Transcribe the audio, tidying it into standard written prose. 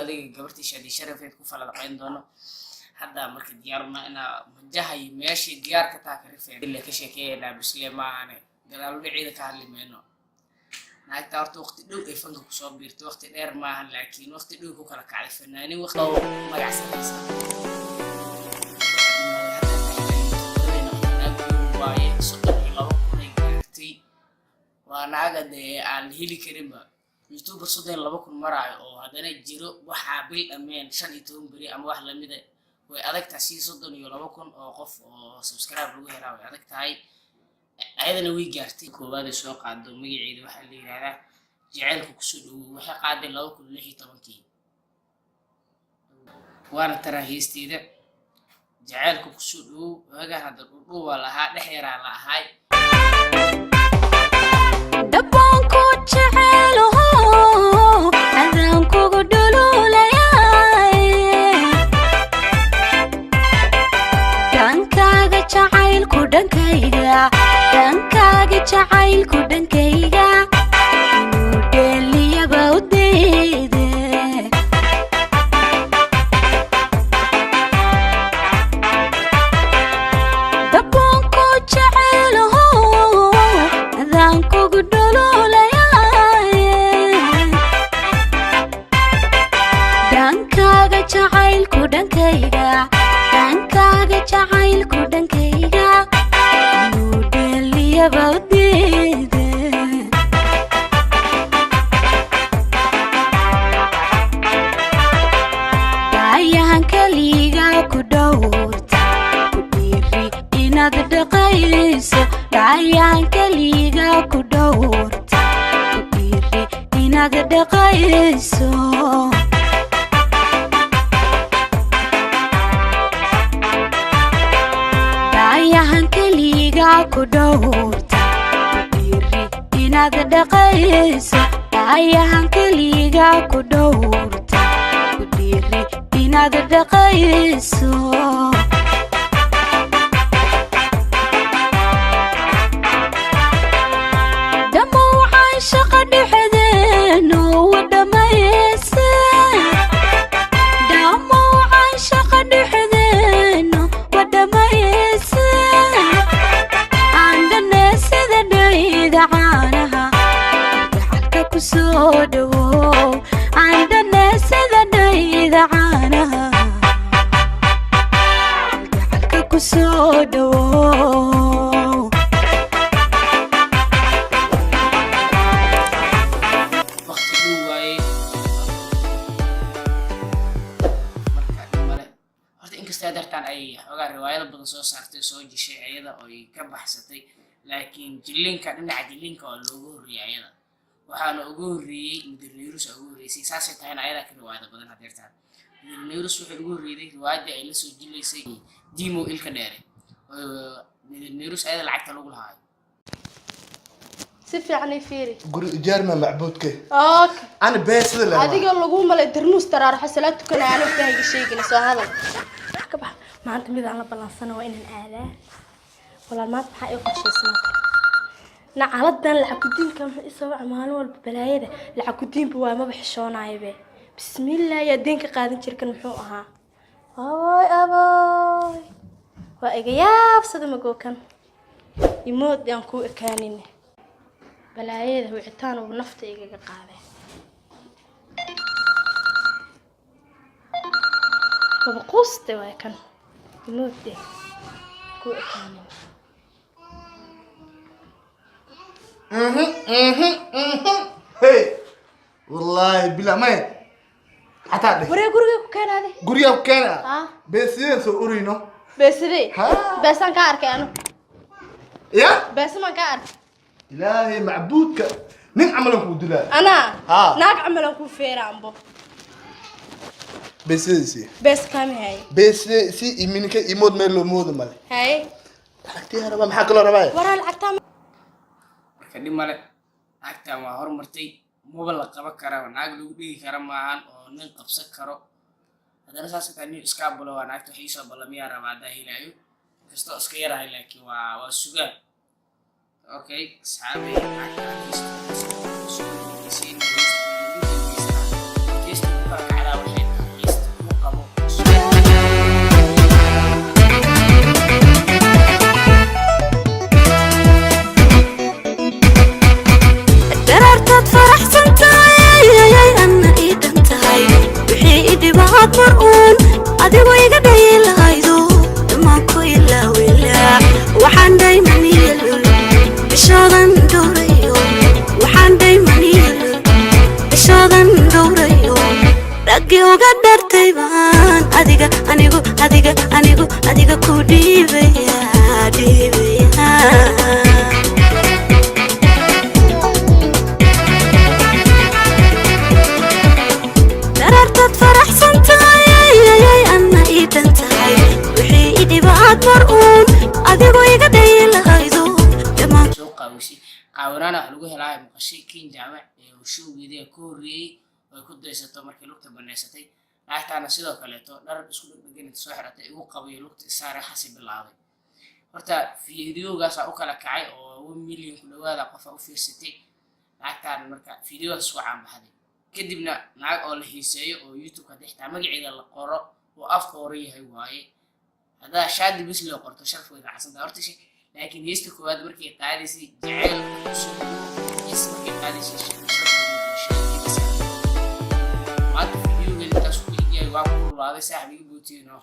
adiga gabartii shadi sharafeed ku falaqayn doono hadda marka diyaarna ina wajahay meeshii diyaar ka taa ka rifeen illa ka sheekeeyna bisleemaane gadaal dhiciida ka hadlimeeno naagta horta waqti dhow ay fanka ku soo biirtay waqti dheer maahan laakiin waqti dhow ku kala kacay fanaaniin waqti magacsanaysa waaye sodon iyo laba kun ay gaartay waa naaga dee aan heli karinba youtuber sodon iyo laba kun maraayo oo haddana jiro waxaa bil dhameen 15 beri ama wax lamid ah way adag tahay sodon iyo laba kun oo qof oo subscribe lagu helaa way adag tahay ayadana way gaartay koowaad ay soo qaado magaceeda waxa la yiraahdaa jaceylku ku soo dhaw waxa qaaday 2016 waana taraahisteeda jaceylku ku soo dhaw waga hadda dhuu waa lahaa dhexeeraa la ahay dabonku jecelaho adan kugu dhululayaay dhankaaga jacaylku dhankayga jacaylku dhankayga inuu dheeliyaba u deede dabonku jecelaho adan kugu dhululayaay dhankaaga jacaylku dhankayga jacaylku dhankayga inuu dheeliyaba u deede daayahan kaliga ku dhowrta ku dhiiri inaad dhaqayso daayahan kaliga ku dhowrta ku dhiiri inaad dhaqayso daayahan kaliga ku dhowrta ku dhiiri inaad dhaqayso daayahan kaliga ku dhowrta ku dhiiri inaad dhaqayso damowcan shaqa dhexdeeno wadhamayse damowcan shaqa dhexdeeno wadhamayse andhane sida dhayda caanaha gacalka ku soo dhawow andhane sida dhayda caanaha gacalka ku soo dhawow waqti dhow waaye marka male horta inkastoo dartaan ay xogaa riwaayado badan soo saartay soo jishay ayada oo ay ka baxsatay laakiin jilinka dhinaca jilinka oo loogu horreeyay ayada waxaana ugu horreeyay Mudirneyrus ugu horreysay saasay tahayna ayada ka riwaayado badan hadeertaan Mudirneyrus wuxuu ugu horreeyay riwaayada ay la soo jilaysay Dimo ilka dheere Mudirneyrus ayada lacagta lagu lahaa si fiican ay fiiri guri ijaarma macbuudke okay ana beesada la adiga lagu malay darnuus taraar xasalaad kana aan fahayga sheegin soo hadal ka bax maanta mid aan la balansano waa inaan aadaa wala maanta waxa ay qorsheysnaa nacaladan lacag ku diinka isoo maalin walba balaayada lacag ku diinba waa ma baxshoonaaybe bismillaah ya diinka qaadan jirkan muxuu ahaa aboy waa iga yaabsada magookan imood aan ku ekaanin balaayada wicitaan uu nafta iga qaaday baba quste waa kan imood ku ekaanin hey wallahi bila may hataa de waree guriga ku keenaade guriga ku keena ha beesiyeen soo urino beeside ha beesan ka arkay anu ya beesman ka arkay ilaahi macbuudka nin amalan ku dilaa ana ha naag amalan ku feeraanbo beesiyasi bees kami hay beesiyasi iminka imood meel loo moodo male hay lacagtii raba maxaa kala rabaa waraa lacagta marka dhimale lacagtan waa horumartay muba la qaban karaa naag lagu dhigi kara maahan oo nin qabsan karo haddana saas taa nin iska bulo waa naagta waxay soo balamiyaa rabaa hadaa helaayo kastoo iska yarahay laakiin waa sugaan okay asxaabay lacagtan mar'uun adigu iga dhayilahaydo dhammaan ku ilaawila waxaan dhaymaniyal bishoodan dhowrayo waxaan dhaymaniyal bishoodan dhowrayo raggi uga dhartay baan adiga ku dhiibaya darartad faraxsan tahay anna ii dhan tahay wixii i dhibaad mar'uun adigu iga dhayilahaydo dhammaan soo qaawisay qaawanaana waxa lagu helaa maqashay kiin jaamac ee uu showgeedii ka horreeyay oo ku daysato markii lugta baneysatay naagtaana sidoo kaleeto dhar isku dhegdhegan inta soo xiratay igu qabayo lugta isaare xasi bilaabay horta fiidiyoogaas u kala kacay oo 1 milyan ku dhawaada qof u fiirsatay naagtaan marka fiidiyoogaas soo caanbaxday kadibna naag oo la xiiseeyo oo YouTube ka dhigta magaceeda la qoro oo afka hore yahay waaye hada shaadi bis loo qorto sharaf way raacsan horta laakiin heesta koowaad markii qaadisay jacayl ismarkii qaadisay ما تفيديو اللي تسوي جاي واقول هذا سهل يبوتينه